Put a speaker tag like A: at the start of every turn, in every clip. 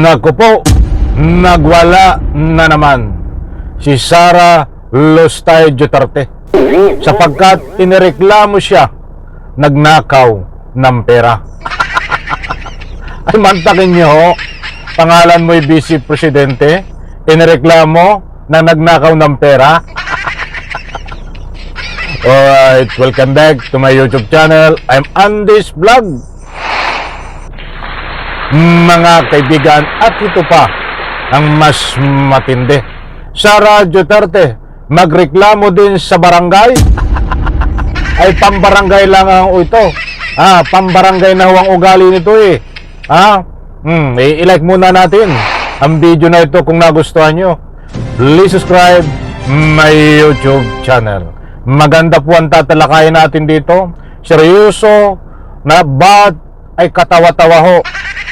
A: Naku po, nagwala na naman si Sara Lustay Duterte sapagkat inireklamo siya nagnakaw ng pera. Ay, mantakin niyo ho, pangalan mo'y Vice Presidente, inireklamo na nagnakaw ng pera. Alright, welcome back to my YouTube channel. I'm Andy's Vlog. Mga kaibigan, at ito pa ang mas matindi. Sara Duterte magreklamo din sa barangay. Ay, pambarangay lang ang ito. Pambarangay na huwang ugali nito eh. I-like muna natin ang video na ito kung nagustuhan nyo. Please subscribe my YouTube channel. Maganda po ang tatalakayin natin dito. Seryoso na ba't ay katawa-tawa ho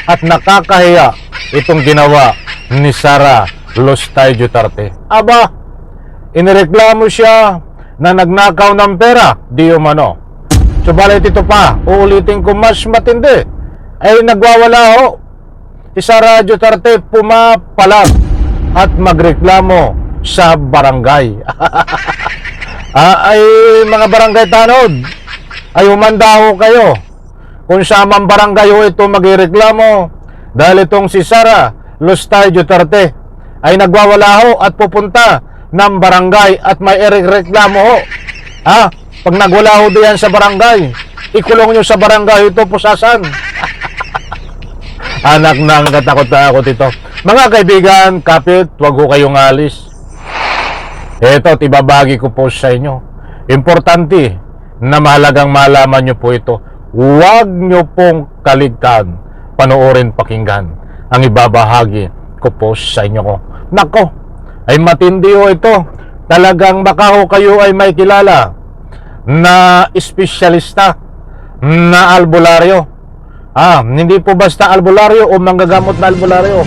A: at nakakahiya itong ginawa ni Sara Lustay Duterte. Aba, inireklamo siya na nagnakaw ng pera, di umano. Subalit ito pa, uulitin ko mas matindi, ay nagwawala ho. Si Sara Duterte pumapalag at magreklamo sa barangay. Ay mga barangay tanod, ay humanda ho kayo. Kung sa mang barangay ho ito magreklamo dahil itong si Sara Lustay Duterte ay nagwawala ho at pupunta ng barangay at may ireklamo ho. Pag nagwala ho diyan sa barangay, ikulong nyo sa barangay ito pusasan. Anak ng katakot-takot ito. Mga kaibigan, kapit, wag ho kayong alis. Ito, tibabagi ko po sa inyo. Importante na mahalagang malaman nyo po ito. Huwag nyo pong kaligtaan, panoorin, pakinggan ang ibabahagi ko po sa inyo ko. Nako, ay matindi ho ito. Talagang baka ho kayo ay may kilala na espesyalista na albularyo. Hindi po basta albularyo o manggagamot na albularyo.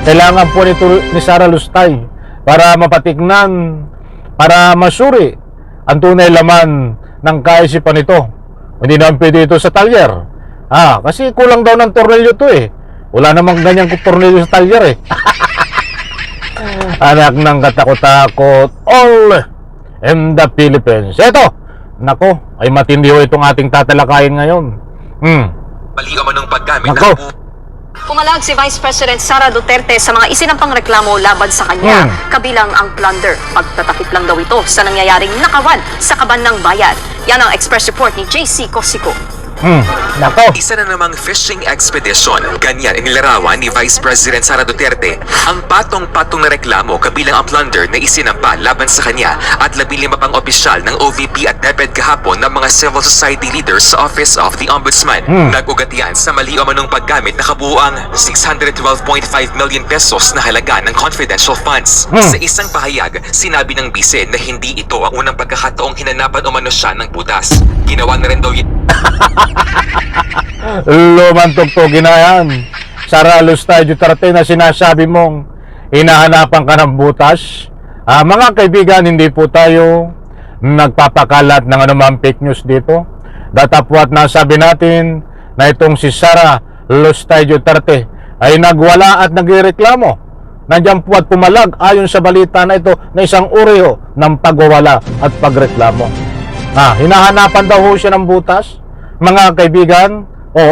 A: Kailangan po nito ni Sara Lustay para mapatignan, para masuri ang tunay laman ng kaisipan nito. Hindi naman pwede ito sa talyer. Kasi kulang daw ng tornilyo to eh. Wala namang ganyang tornilyo sa talyer eh. Anak ng katakot-takot, all in the Philippines. Eto, nako, ay matindi ho itong ating tatalakayin ngayon.
B: Maligaw man ng paggamit
A: Nako.
C: Pumalag si Vice President Sara Duterte sa mga isinampang reklamo laban sa kanya, kabilang ang plunder. Pagtatakip lang daw ito sa nangyayaring nakawan sa kaban ng bayan. Yan ang express report ni JC Cosico.
A: Nako.
B: Isa na namang fishing expedition. Ganyan inilarawan ni Vice President Sara Duterte ang patong-patong na reklamo kabilang ang plunder na isinampa laban sa kanya at 15 pang opisyal ng OVP at DepEd kahapon ng mga civil society leaders sa Office of the Ombudsman. Nag-ugat yan sa mali o manong paggamit na kabuuang 612.5 million pesos na halaga ng confidential funds. Sa isang pahayag, sinabi ng bise na hindi ito ang unang pagkakataong hinanapan o mano siya ng butas. Ginawa na rin daw
A: Lumang tugtugin na yan. Sara Lustay Duterte na sinasabi mong hinahanapan ka ng butas. Mga kaibigan, hindi po tayo nagpapakalat ng anumang fake news dito. Datapwat na sabi natin na itong si Sara Lustay Duterte ay nagwala at nagreklamo. Nandiyan po at pumalag ayon sa balita na ito na isang uri ng pagwawala at pagreklamo. Hinahanapan daw ho siya ng butas. Mga kaibigan,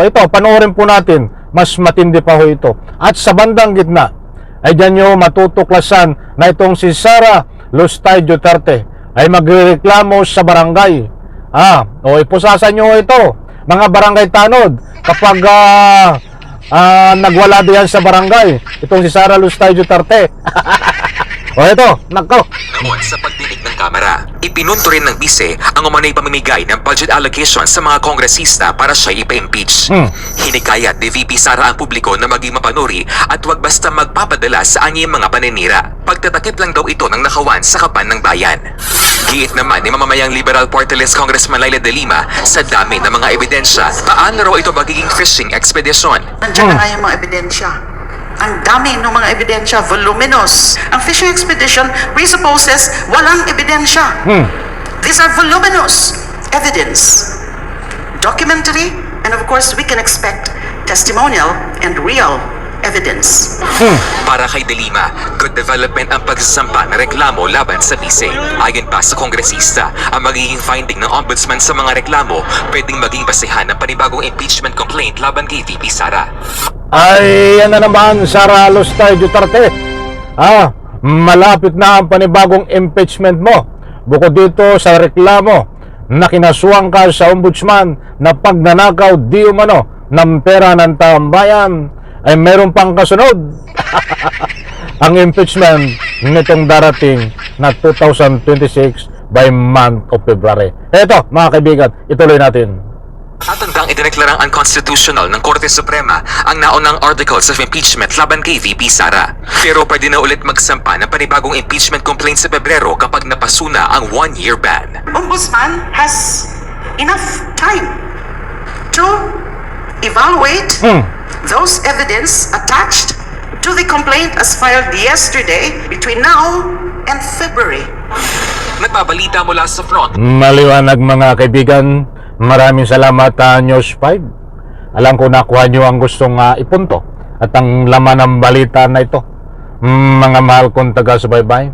A: ito, panoorin po natin, mas matindi pa ho ito. At sa bandang gitna, ay dyan nyo matutuklasan na itong si Sara Lustay Duterte ay magreklamo sa barangay. Ipusasan nyo ito, mga barangay tanod, kapag nagwala diyan sa barangay, itong si Sara Lustay Duterte. Ito, nako.
B: Noon sa pagdinig ng kamera, ipinunto rin ng bise ang umanay pamimigay ng budget allocation sa mga kongresista para siya ipa-impeach. Hinikayat ni VP Sara ang publiko na maging mapanuri at huwag basta magpapadala sa anyang mga paninira. Pagtatakip lang daw ito ng nakawan sa kaban ng bayan. Giit naman ni mamamayang Liberal Party List Congressman Laila de Lima, sa dami ng mga ebidensya, paano raw ito magiging fishing expedition?
D: Nandiyan na nga yung mga ebidensya. Ang dami ng mga ebidensya, voluminous. Ang fishing expedition presupposes walang ebidensya. These are voluminous evidence. Documentary, and of course we can expect testimonial and real evidence.
B: Para kay De Lima, good development ang pagsasampa ng reklamo laban sa vice. Ayon pa sa kongresista, ang magiging finding ng ombudsman sa mga reklamo pwedeng maging basehan ng panibagong impeachment complaint laban kay VP Sara.
A: Ay, yan na naman, Sara Lustay Duterte. Malapit na ang panibagong impeachment mo. Bukod dito sa reklamo na kinasuhan ka sa ombudsman na pagnanakaw di umano ng pera ng taong bayan, ay meron pang kasunod. Ang impeachment nitong darating na 2026 by month of February. Eto, mga kaibigan, ituloy natin.
B: Tatandang idineklarang unconstitutional ng Korte Suprema ang naunang articles of impeachment laban kay VP Sara. Pero pwede na ulit magsampa ng panibagong impeachment complaint sa Pebrero kapag napasuna ang 1-year ban.
D: Ombudsman has enough time to evaluate those evidence attached to the complaint as filed yesterday between now and February.
B: Nagbabalita mula sa front.
A: Maliwanag, mga kaibigan. Maraming salamat, News 5. Alam ko nakuha nyo ang gustong ipunto at ang laman ng balita na ito. Mga mahal kong taga-subaybay,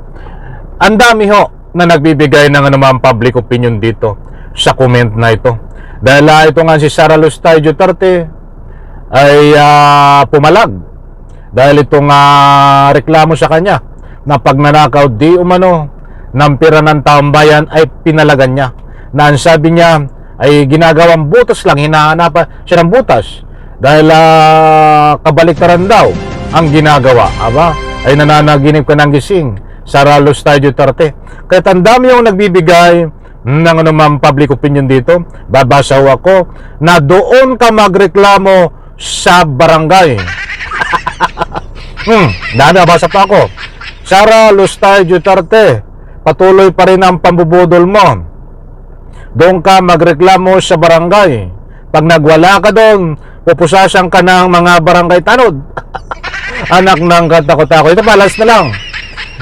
A: ang dami ho na nagbibigay ng anumang public opinion dito sa comment na ito. Dahil ito nga si Sara Lustay Duterte ay pumalag dahil itong reklamo sa kanya na pagnanakaw di umano ng pera ng taong bayan ay pinalagan niya, na ang sabi niya ay ginagawang butas lang, hinahanapan siya ng butas dahil kabaliktaran daw ang ginagawa. Ay nananaginip ka ng gising, Sara Lustay Duterte. Kaya ang dami yung nagbibigay ng anumang public opinion dito. Babasa ako na doon ka magreklamo sa barangay. Dami, nabasa pa ako. Sara Lustay Duterte, patuloy pa rin ang pambubudol mo. Doon ka magreklamo sa barangay. Pag nagwala ka doon, pupusasan ka ng mga barangay tanod. Anak ng katakot-takot. Ito, balas na lang.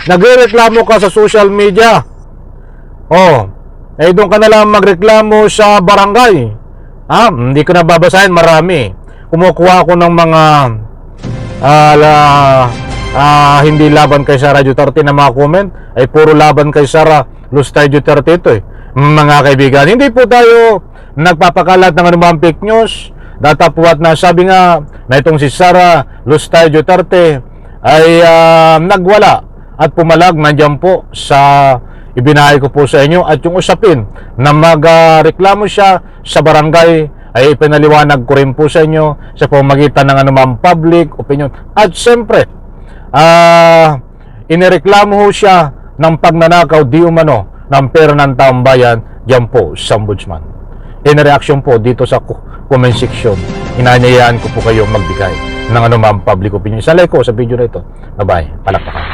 A: Nagreklamo ka sa social media. Doon ka na lang magreklamo sa barangay. Hindi ko na babasahin, marami. Kumukuha ako ng mga hindi laban kay Sara Duterte na mga comment, ay puro laban kay Sara Lustay Duterte ito Mga kaibigan, hindi po tayo nagpapakalat ng anumang fake news. Datapwat na sabi nga na itong si Sara Lustay Duterte ay nagwala at pumalag. Nandiyan po sa ibinahay ko po sa inyo, at yung usapin na magreklamo siya sa barangay ay pinaliwanag ko rin po sa inyo sa pamamagitan ng anumang public opinion. At siyempre, inireklamo ho siya ng pagnanakaw di umano ng pera ng taong bayan diyan po sa ombudsman. In reaction po dito sa comment section, inanyayaan ko po kayo magbigay ng anumang public opinion. Isalay ko sa video na ito. Bye-bye. Palakpakan.